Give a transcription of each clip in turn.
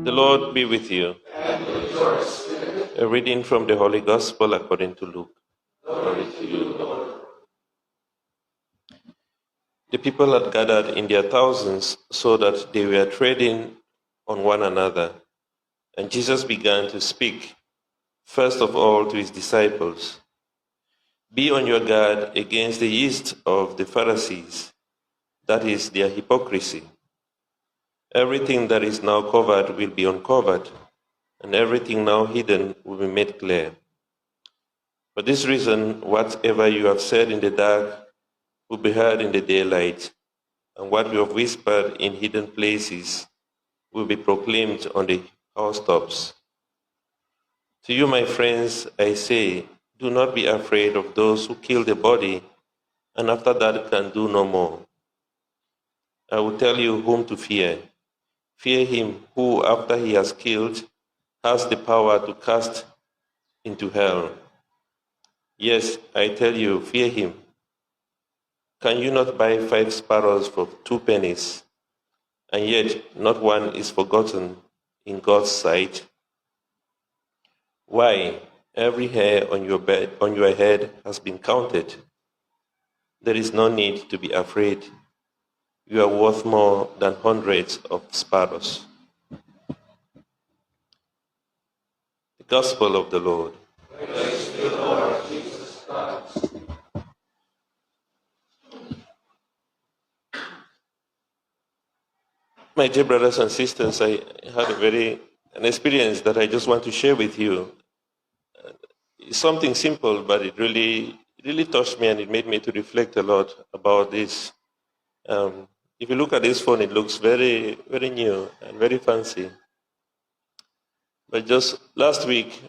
The Lord be with you. And with your spirit. A reading from the Holy Gospel according to Luke. Glory to you, Lord. The people had gathered in their thousands so that they were treading on one another. And Jesus began to speak, first of all to his disciples. Be on your guard against the yeast of the Pharisees, that is their hypocrisy. Everything that is now covered will be uncovered, and everything now hidden will be made clear. For this reason, whatever you have said in the dark will be heard in the daylight, and what you have whispered in hidden places will be proclaimed on the housetops. To you, my friends, I say, do not be afraid of those who kill the body, and after that can do no more. I will tell you whom to fear. Fear him who, after he has killed, has the power to cast into hell. Yes, I tell you, fear him. Can you not buy 5 sparrows for 2 pennies, and yet not one is forgotten in God's sight? Why, every hair on your head has been counted. There is no need to be afraid. You are worth more than hundreds of sparrows. The Gospel of the Lord. Praise to the Lord Jesus Christ. My dear brothers and sisters, I had an experience that I just want to share with you. It's something simple, but it really touched me, and it made me to reflect a lot about this. If you look at this phone, it looks very, very new and very fancy. But just last week,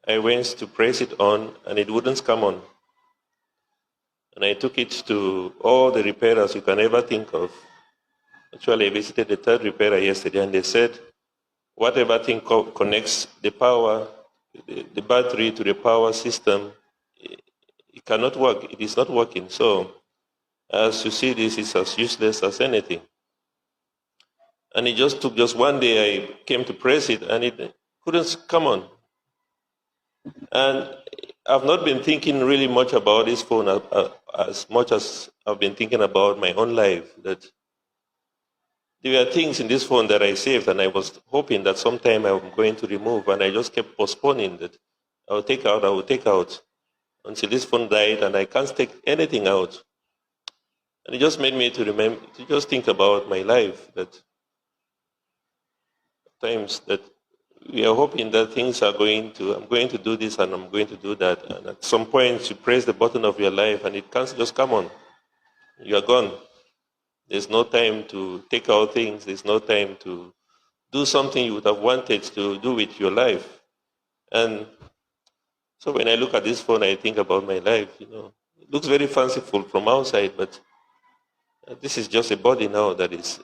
I went to press it on, and it wouldn't come on. And I took it to all the repairers you can ever think of. Actually, I visited the 3rd repairer yesterday, and they said, whatever thing connects the power, the battery to the power system, it cannot work. It is not working. So, as you see, this is as useless as anything. And it just took just one day. I came to press it, and it couldn't come on. And I've not been thinking really much about this phone as much as I've been thinking about my own life. That there were things in this phone that I saved, and I was hoping that sometime I'm going to remove, and I just kept postponing that. I will take out, until this phone died, and I can't take anything out. And it just made me to just think about my life, that times that we are hoping that I'm going to do this and I'm going to do that. And at some point you press the button of your life and it can't just come on. You are gone. There's no time to take out things. There's no time to do something you would have wanted to do with your life. And so when I look at this phone, I think about my life. It looks very fanciful from outside, but this is just a body now that is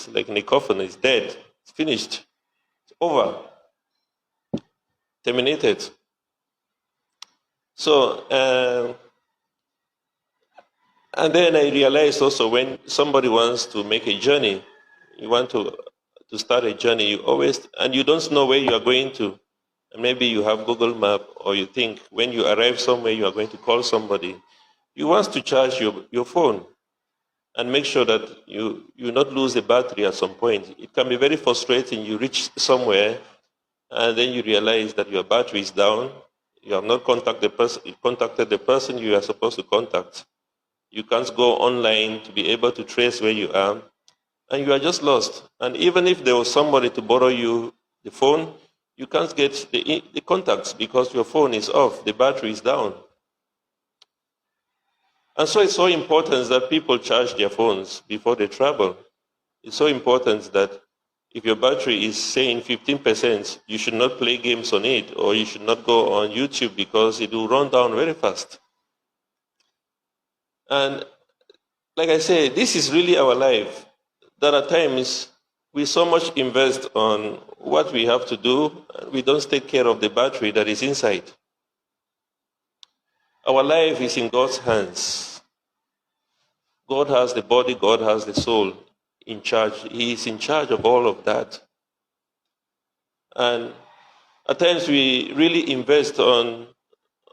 like in a coffin. It's dead. It's finished. It's over. Terminated. So, and then I realized also, when somebody wants to make a journey, you want to start a journey, and you don't know where you are going to. And maybe you have Google Map, or you think when you arrive somewhere you are going to call somebody. You want to charge your phone and make sure that you not lose the battery at some point. It can be very frustrating. You reach somewhere, and then you realize that your battery is down. You have not contacted the person you are supposed to contact. You can't go online to be able to trace where you are, and you are just lost. And even if there was somebody to borrow you the phone, you can't get the contacts because your phone is off, the battery is down. And so it's so important that people charge their phones before they travel. It's so important that if your battery is saying 15%, you should not play games on it, or you should not go on YouTube because it will run down very fast. And like I say, this is really our life. There are times we so much invest on what we have to do, and we don't take care of the battery that is inside. Our life is in God's hands. God has the body, God has the soul in charge. He is in charge of all of that. And at times we really invest on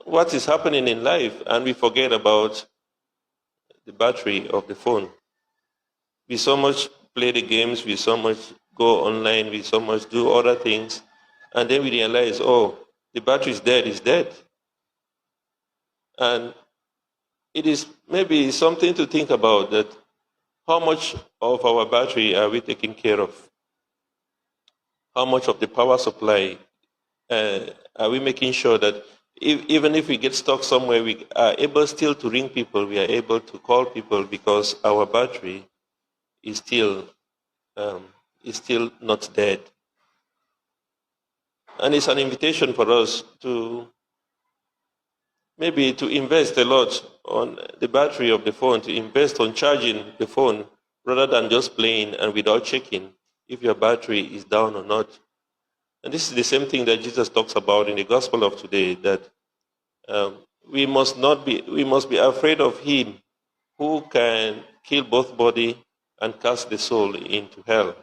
what is happening in life and we forget about the battery of the phone. We so much play the games, we so much go online, we so much do other things, and then we realize, oh, the battery is dead, it's dead. And it is maybe something to think about, that how much of our battery are we taking care of? How much of the power supply are we making sure that even if we get stuck somewhere, we are able still to ring people, we are able to call people because our battery is still not dead. And it's an invitation for us to maybe to invest a lot on the battery of the phone, to invest on charging the phone rather than just playing and without checking if your battery is down or not. And this is the same thing that Jesus talks about in the gospel of today, that we must be afraid of him who can kill both body and cast the soul into hell.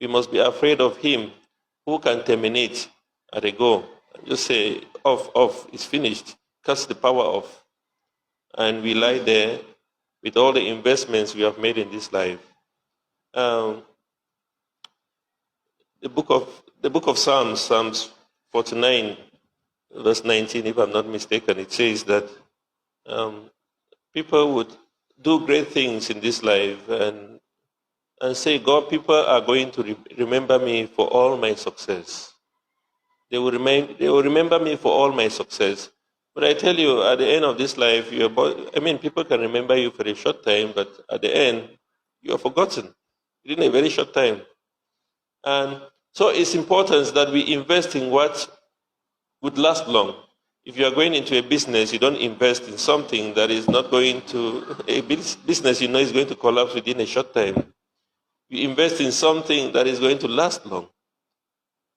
We must be afraid of him who can terminate at a go. Just say, off, it's finished. Cast the power off. And we lie there with all the investments we have made in this life. The book of Psalms, Psalms 49, verse 19, if I'm not mistaken, it says that people would do great things in this life and say, God, people are going to remember me for all my success. They will remember me for all my success. But I tell you, at the end of this life, people can remember you for a short time, but at the end, you are forgotten within a very short time. And so it's important that we invest in what would last long. If you are going into a business, you don't invest in something that is not going to, a business you know is going to collapse within a short time. You invest in something that is going to last long.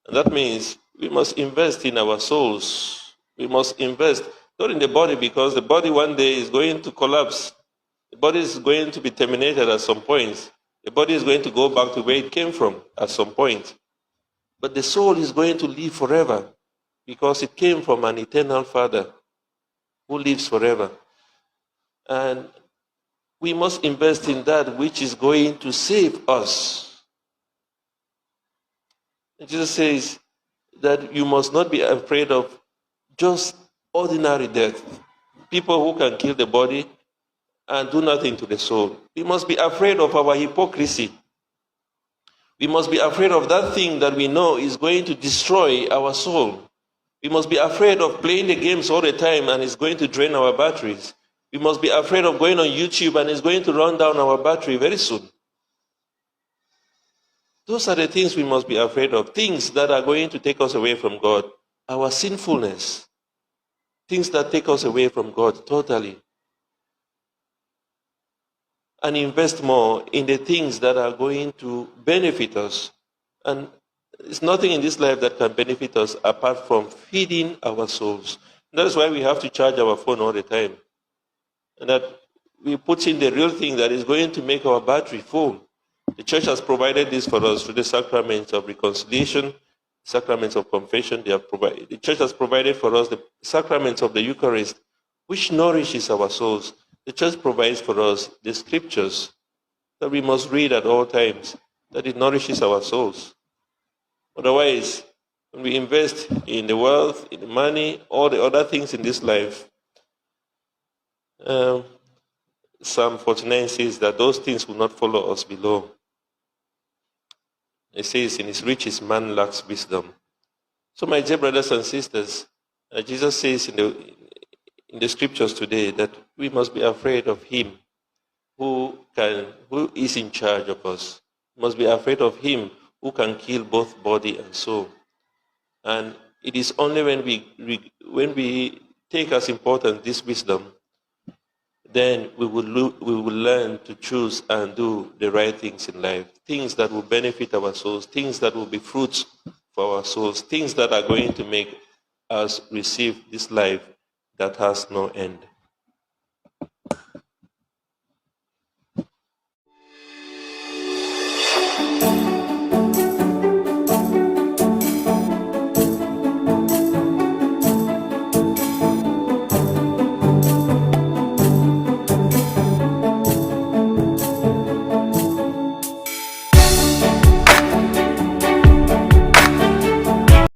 And that means we must invest in our souls. We must invest, not in the body, because the body one day is going to collapse. The body is going to be terminated at some point. The body is going to go back to where it came from at some point. But the soul is going to live forever because it came from an eternal Father who lives forever. And we must invest in that which is going to save us. And Jesus says that you must not be afraid of just ordinary death. People who can kill the body and do nothing to the soul. We must be afraid of our hypocrisy. We must be afraid of that thing that we know is going to destroy our soul. We must be afraid of playing the games all the time and it's going to drain our batteries. We must be afraid of going on YouTube and it's going to run down our battery very soon. Those are the things we must be afraid of. Things that are going to take us away from God. Our sinfulness. Things that take us away from God totally. And invest more in the things that are going to benefit us. And there's nothing in this life that can benefit us apart from feeding our souls. And that is why we have to charge our phone all the time. And that we put in the real thing that is going to make our battery full. The church has provided this for us through the sacraments of reconciliation, sacraments of confession. The church has provided for us the sacraments of the Eucharist, which nourishes our souls. The church provides for us the scriptures that we must read at all times, that it nourishes our souls. Otherwise, when we invest in the wealth, in the money, all the other things in this life, Psalm 49 says that those things will not follow us below. It says, in his riches man lacks wisdom. So my dear brothers and sisters, Jesus says in the scriptures today that we must be afraid of him who is in charge of us. We must be afraid of him who can kill both body and soul. And it is only when we take as important this wisdom, then we will learn to choose and do the right things in life, things that will benefit our souls, things that will be fruits for our souls, things that are going to make us receive this life that has no end.